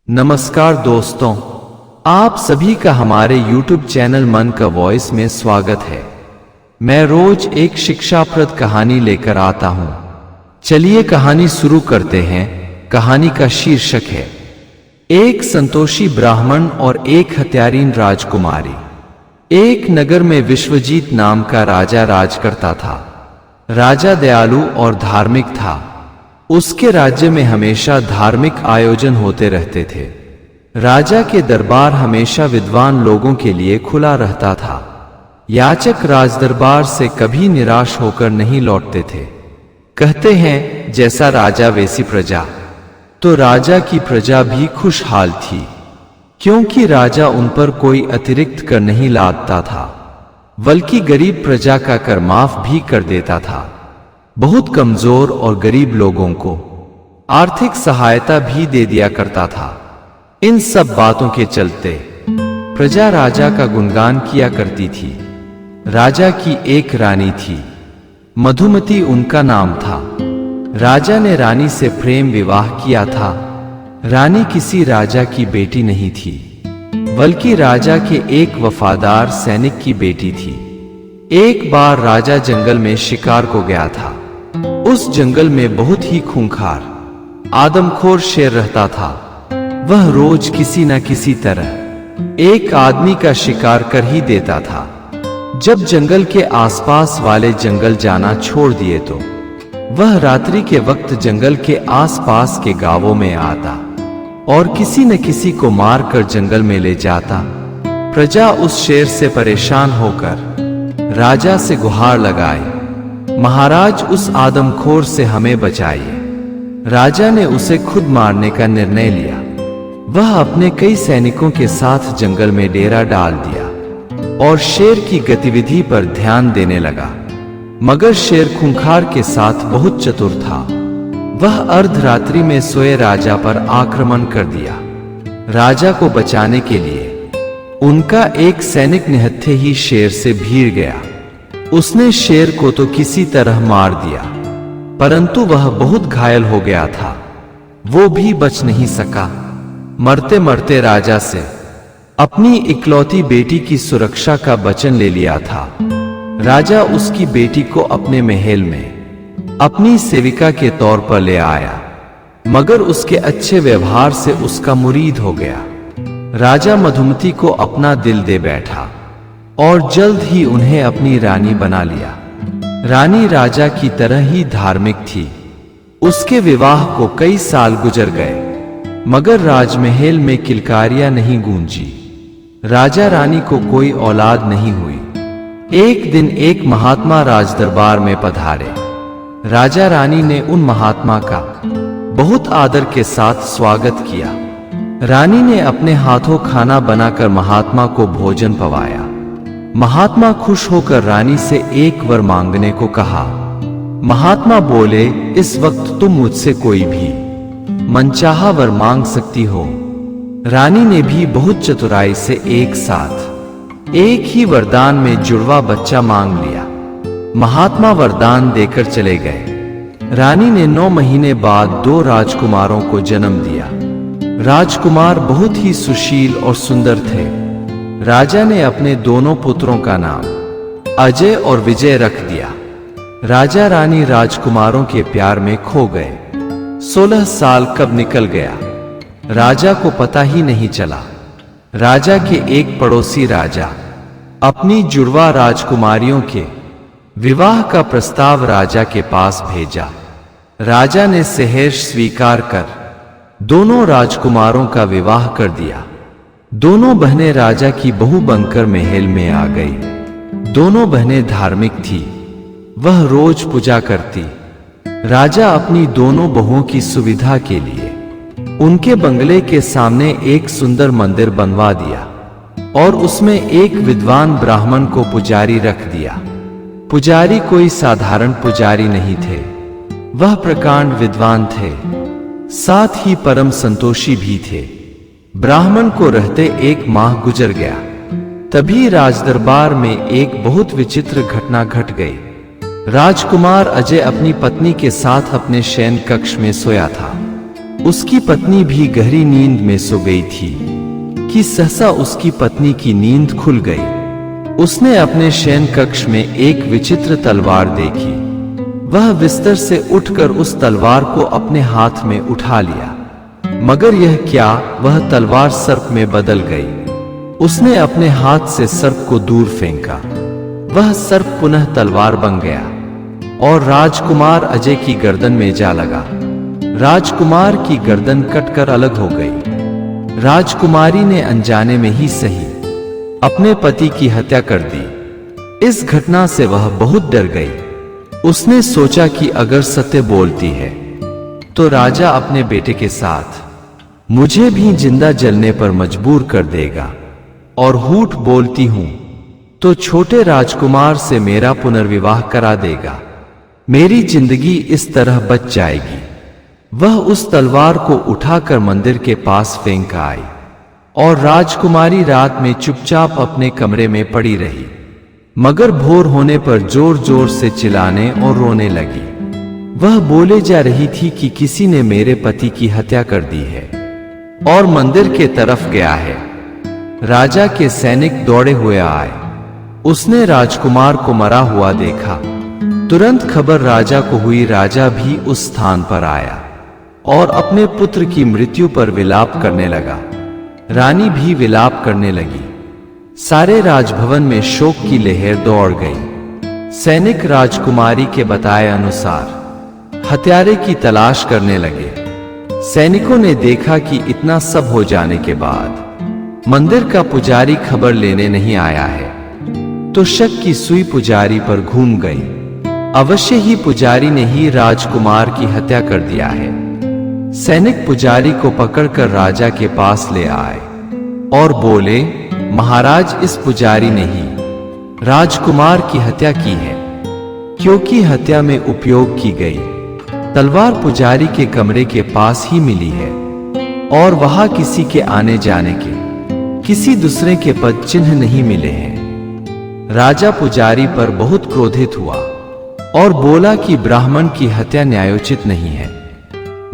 नमस्कार दोस्तों, आप सभी का हमारे YouTube चैनल मन का वॉइस में स्वागत है। मैं रोज एक शिक्षाप्रद कहानी लेकर आता हूं। चलिए कहानी शुरू करते हैं। कहानी का शीर्षक है एक संतोषी ब्राह्मण और एक हत्यारीन राजकुमारी। एक नगर में विश्वजीत नाम का राजा राज करता था। राजा दयालु और धार्मिक था। उसके राज्य में हमेशा धार्मिक आयोजन होते रहते थे। राजा के दरबार हमेशा विद्वान लोगों के लिए खुला रहता था। याचक राजदरबार से कभी निराश होकर नहीं लौटते थे। कहते हैं जैसा राजा वैसी प्रजा। तो राजा की प्रजा भी खुशहाल थी, क्योंकि राजा उन पर कोई अतिरिक्त कर नहीं लादता था, बल्कि गरीब प्रजा का कर माफ भी कर देता था। बहुत कमजोर और गरीब लोगों को आर्थिक सहायता भी दे दिया करता था। इन सब बातों के चलते प्रजा राजा का गुणगान किया करती थी। राजा की एक रानी थी, मधुमती उनका नाम था। राजा ने रानी से प्रेम विवाह किया था। रानी किसी राजा की बेटी नहीं थी, बल्कि राजा के एक वफादार सैनिक की बेटी थी। एक बार राजा जंगल में शिकार को गया था। उस जंगल में बहुत ही खूंखार आदमखोर शेर रहता था। वह रोज किसी न किसी तरह एक आदमी का शिकार कर ही देता था। जब जंगल के आसपास वाले जंगल जाना छोड़ दिए तो वह रात्रि के वक्त जंगल के आसपास के गांवों में आता और किसी न किसी को मारकर जंगल में ले जाता। प्रजा उस शेर से परेशान होकर राजा से गुहार लगाए, महाराज उस आदमखोर से हमें बचाइए। राजा ने उसे खुद मारने का निर्णय लिया। वह अपने कई सैनिकों के साथ जंगल में डेरा डाल दिया और शेर की गतिविधि पर ध्यान देने लगा। मगर शेर खूंखार के साथ बहुत चतुर था। वह अर्धरात्रि में सोए राजा पर आक्रमण कर दिया। राजा को बचाने के लिए उनका एक सैनिक निहत्थे ही शेर से भीड़ गया। उसने शेर को तो किसी तरह मार दिया, परंतु वह बहुत घायल हो गया था। वो भी बच नहीं सका। मरते मरते राजा से अपनी इकलौती बेटी की सुरक्षा का वचन ले लिया था। राजा उसकी बेटी को अपने महल में अपनी सेविका के तौर पर ले आया, मगर उसके अच्छे व्यवहार से उसका मुरीद हो गया। राजा मधुमती को अपना दिल दे बैठा और जल्द ही उन्हें अपनी रानी बना लिया। रानी राजा की तरह ही धार्मिक थी। उसके विवाह को कई साल गुजर गए, मगर राजमहल में किलकारियां नहीं गूंजी। राजा रानी को कोई औलाद नहीं हुई। एक दिन एक महात्मा राजदरबार में पधारे। राजा रानी ने उन महात्मा का बहुत आदर के साथ स्वागत किया। रानी ने अपने हाथों खाना बनाकर महात्मा को भोजन पवाया। महात्मा खुश होकर रानी से एक वर मांगने को कहा। महात्मा बोले, इस वक्त तुम मुझसे कोई भी मनचाहा वर मांग सकती हो। रानी ने भी बहुत चतुराई से एक साथ एक ही वरदान में जुड़वा बच्चा मांग लिया। महात्मा वरदान देकर चले गए। रानी ने 9 महीने बाद 2 राजकुमारों को जन्म दिया। राजकुमार बहुत ही सुशील और सुंदर थे। राजा ने अपने दोनों पुत्रों का नाम अजय और विजय रख दिया। राजा रानी राजकुमारों के प्यार में खो गए। 16 साल कब निकल गया, राजा को पता ही नहीं चला। राजा के एक पड़ोसी राजा अपनी जुड़वा राजकुमारियों के विवाह का प्रस्ताव राजा के पास भेजा। राजा ने सहर्ष स्वीकार कर दोनों राजकुमारों का विवाह कर दिया। दोनों बहनें राजा की बहू बनकर महल में आ गई। दोनों बहनें धार्मिक थी। वह रोज पूजा करती। राजा अपनी दोनों बहुओं की सुविधा के लिए उनके बंगले के सामने एक सुंदर मंदिर बनवा दिया और उसमें एक विद्वान ब्राह्मण को पुजारी रख दिया। पुजारी कोई साधारण पुजारी नहीं थे, वह प्रकांड विद्वान थे, साथ ही परम संतोषी भी थे। ब्राह्मण को रहते 1 माह गुजर गया। तभी राजदरबार में एक बहुत विचित्र घटना घट गई। राजकुमार अजय अपनी पत्नी के साथ अपने शयन कक्ष में सोया था। उसकी पत्नी भी गहरी नींद में सो गई थी कि सहसा उसकी पत्नी की नींद खुल गई। उसने अपने शयन कक्ष में एक विचित्र तलवार देखी। वह बिस्तर से उठकर उस तलवार को अपने हाथ में उठा लिया, मगर यह क्या, वह तलवार सर्प में बदल गई। उसने अपने हाथ से सर्प को दूर फेंका। वह सर्प पुनः तलवार बन गया और राजकुमार अजय की गर्दन में जा लगा। राजकुमार की गर्दन कटकर अलग हो गई। राजकुमारी ने अनजाने में ही सही अपने पति की हत्या कर दी। इस घटना से वह बहुत डर गई। उसने सोचा कि अगर सत्य बोलती है तो राजा अपने बेटे के साथ मुझे भी जिंदा जलने पर मजबूर कर देगा, और झूठ बोलती हूं तो छोटे राजकुमार से मेरा पुनर्विवाह करा देगा। मेरी जिंदगी इस तरह बच जाएगी। वह उस तलवार को उठाकर मंदिर के पास फेंक आई और राजकुमारी रात में चुपचाप अपने कमरे में पड़ी रही, मगर भोर होने पर जोर जोर से चिल्लाने और रोने लगी। वह बोले जा रही थी कि किसी ने मेरे पति की हत्या कर दी है और मंदिर के तरफ गया है। राजा के सैनिक दौड़े हुए आए। उसने राजकुमार को मरा हुआ देखा। तुरंत खबर राजा को हुई। राजा भी उस स्थान पर आया और अपने पुत्र की मृत्यु पर विलाप करने लगा। रानी भी विलाप करने लगी। सारे राजभवन में शोक की लहर दौड़ गई। सैनिक राजकुमारी के बताए अनुसार हत्यारे की तलाश करने लगे। सैनिकों ने देखा कि इतना सब हो जाने के बाद मंदिर का पुजारी खबर लेने नहीं आया है, तो शक की सुई पुजारी पर घूम गई। अवश्य ही पुजारी ने ही राजकुमार की हत्या कर दिया है। सैनिक पुजारी को पकड़कर राजा के पास ले आए और बोले, महाराज, इस पुजारी ने ही राजकुमार की हत्या की है, क्योंकि हत्या में उपयोग की गई तलवार पुजारी के कमरे के पास ही मिली है और वहां किसी के आने जाने के, किसी दूसरे के पद चिन्ह नहीं मिले हैं। राजा पुजारी पर बहुत क्रोधित हुआ और बोला कि ब्राह्मण की हत्या न्यायोचित नहीं है,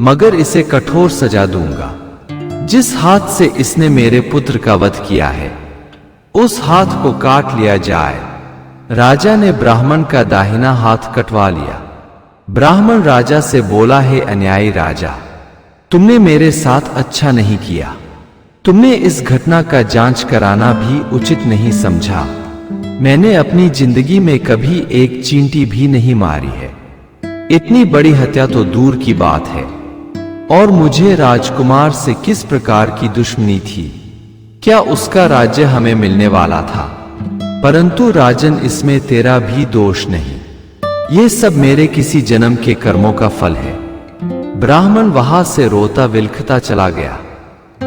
मगर इसे कठोर सजा दूंगा। जिस हाथ से इसने मेरे पुत्र का वध किया है उस हाथ को काट लिया जाए। राजा ने ब्राह्मण का दाहिना हाथ कटवा लिया। ब्राह्मण राजा से बोला, हे अन्यायी राजा, तुमने मेरे साथ अच्छा नहीं किया। तुमने इस घटना का जांच कराना भी उचित नहीं समझा। मैंने अपनी जिंदगी में कभी एक चींटी भी नहीं मारी है। इतनी बड़ी हत्या तो दूर की बात है। और मुझे राजकुमार से किस प्रकार की दुश्मनी थी? क्या उसका राज्य हमें मिलने वाला था? परंतु राजन, इसमें तेरा भी दोष नहीं। यह सब मेरे किसी जन्म के कर्मों का फल है। ब्राह्मण वहां से रोता विलखता चला गया।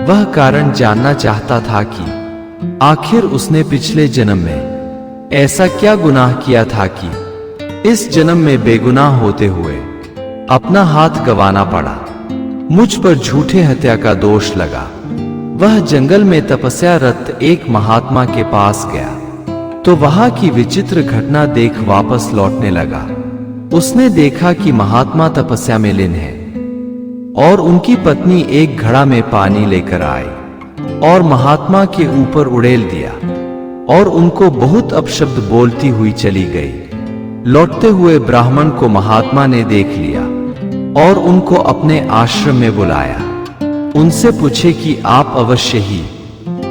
वह कारण जानना चाहता था कि आखिर उसने पिछले जन्म में ऐसा क्या गुनाह किया था कि इस जन्म में बेगुनाह होते हुए अपना हाथ गंवाना पड़ा। मुझ पर झूठे हत्या का दोष लगा। वह जंगल में तपस्यारत एक महात्मा के पास गया तो वहां की विचित्र घटना देख वापस लौटने लगा। उसने देखा कि महात्मा तपस्या में लीन है और उनकी पत्नी एक घड़ा में पानी लेकर आई और महात्मा के ऊपर उड़ेल दिया और उनको बहुत अपशब्द बोलती हुई चली गई। लौटते हुए ब्राह्मण को महात्मा ने देख लिया और उनको अपने आश्रम में बुलाया। उनसे पूछे कि आप अवश्य ही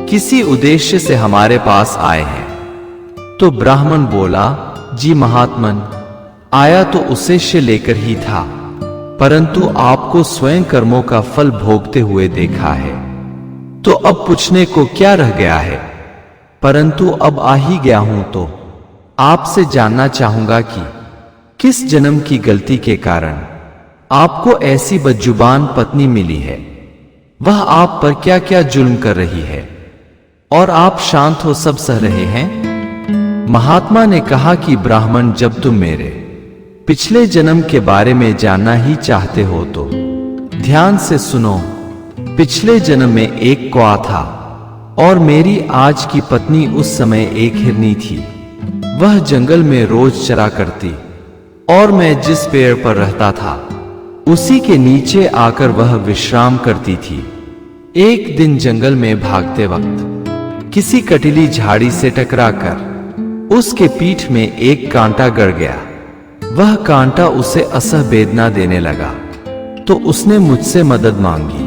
किसी उद्देश्य से हमारे पास आए हैं। तो ब्राह्मण बोला, जी महात्मन, आया तो उद्देश्य लेकर ही था, परंतु आपको स्वयं कर्मों का फल भोगते हुए देखा है, तो अब पूछने को क्या रह गया है। परंतु अब आ ही गया हूं तो आपसे जानना चाहूंगा कि किस जन्म की गलती के कारण आपको ऐसी बदजुबान पत्नी मिली है। वह आप पर क्या क्या जुल्म कर रही है और आप शांत हो सब सह रहे हैं। महात्मा ने कहा कि ब्राह्मण, जब तुम मेरे पिछले जन्म के बारे में जानना ही चाहते हो तो ध्यान से सुनो। पिछले जन्म में एक कौआ था और मेरी आज की पत्नी उस समय एक हिरनी थी। वह जंगल में रोज चरा करती और मैं जिस पेड़ पर रहता था उसी के नीचे आकर वह विश्राम करती थी। एक दिन जंगल में भागते वक्त किसी कटीली झाड़ी से टकराकर उसके पीठ में एक कांटा गड़ गया। वह कांटा उसे असह वेदना देने लगा, तो उसने मुझसे मदद मांगी।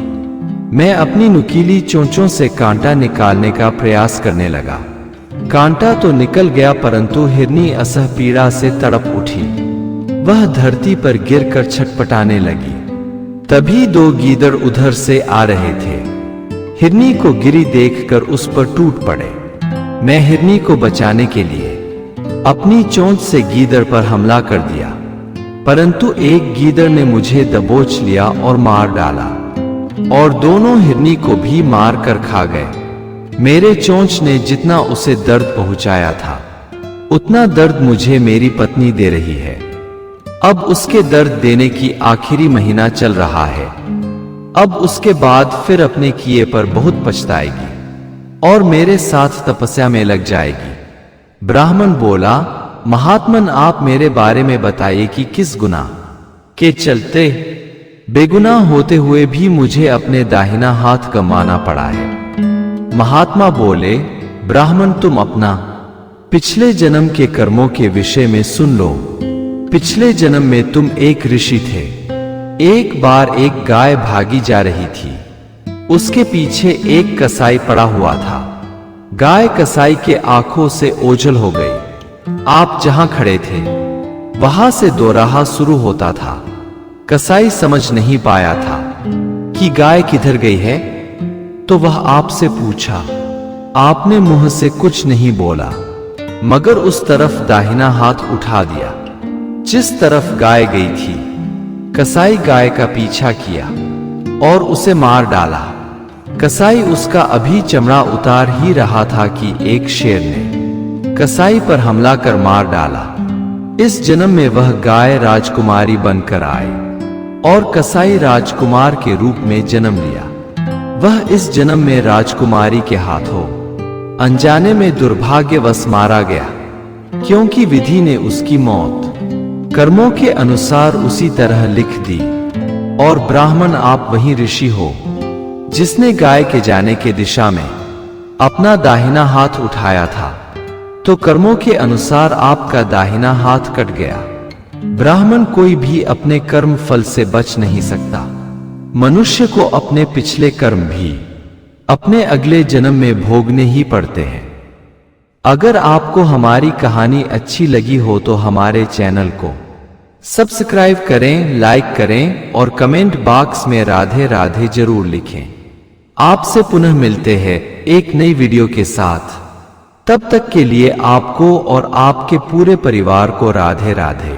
मैं अपनी नुकीली चोंचों से कांटा निकालने का प्रयास करने लगा। कांटा तो निकल गया, परंतु हिरनी असह पीड़ा से तड़प उठी। वह धरती पर गिरकर छटपटाने लगी। तभी 2 गीदड़ उधर से आ रहे थे। हिरनी को गिरी देखकर उस पर टूट पड़े। मैं हिरनी को बचाने के लिए अपनी चोंच से गीदड़ पर हमला कर दिया, परंतु एक गीदड़ ने मुझे दबोच लिया और मार डाला, और दोनों हिरनी को भी मार कर खा गए। मेरे चोंच ने जितना उसे दर्द पहुंचाया था, उतना दर्द मुझे मेरी पत्नी दे रही है। अब उसके दर्द देने की आखिरी महीना चल रहा है। अब उसके बाद फिर अपने किए पर बहुत पछताएगी और मेरे साथ तपस्या में लग जाएगी। ब्राह्मण बोला, महात्मन आप मेरे बारे में बताइए कि किस गुनाह के चलते बेगुनाह होते हुए भी मुझे अपने दाहिना हाथ गंवाना पड़ा है। महात्मा बोले, ब्राह्मण तुम अपना पिछले जन्म के कर्मों के विषय में सुन लो। पिछले जन्म में तुम एक ऋषि थे। एक बार एक गाय भागी जा रही थी। उसके पीछे एक कसाई पड़ा हुआ था। गाय कसाई के आंखों से ओझल हो गई। आप जहां खड़े थे वहां से दोराहा शुरू होता था। कसाई समझ नहीं पाया था कि गाय किधर गई है, तो वह आपसे पूछा। आपने मुंह से कुछ नहीं बोला, मगर उस तरफ दाहिना हाथ उठा दिया जिस तरफ गाय गई थी। कसाई गाय का पीछा किया और उसे मार डाला। कसाई उसका अभी चमड़ा उतार ही रहा था कि एक शेर ने कसाई पर हमला कर मार डाला। इस जन्म में वह गाय राजकुमारी बनकर आए और कसाई राजकुमार के रूप में जन्म लिया। वह इस जन्म में राजकुमारी के हाथों अनजाने में दुर्भाग्यवश मारा गया, क्योंकि विधि ने उसकी मौत कर्मों के अनुसार उसी तरह लिख दी। और ब्राह्मण आप वही ऋषि हो जिसने गाय के जाने के दिशा में अपना दाहिना हाथ उठाया था, तो कर्मों के अनुसार आपका दाहिना हाथ कट गया। ब्राह्मण कोई भी अपने कर्म फल से बच नहीं सकता। मनुष्य को अपने पिछले कर्म भी अपने अगले जन्म में भोगने ही पड़ते हैं। अगर आपको हमारी कहानी अच्छी लगी हो तो हमारे चैनल को सब्सक्राइब करें, लाइक करें और कमेंट बॉक्स में राधे राधे जरूर लिखें। आपसे पुनः मिलते हैं एक नई वीडियो के साथ। तब तक के लिए आपको और आपके पूरे परिवार को राधे राधे।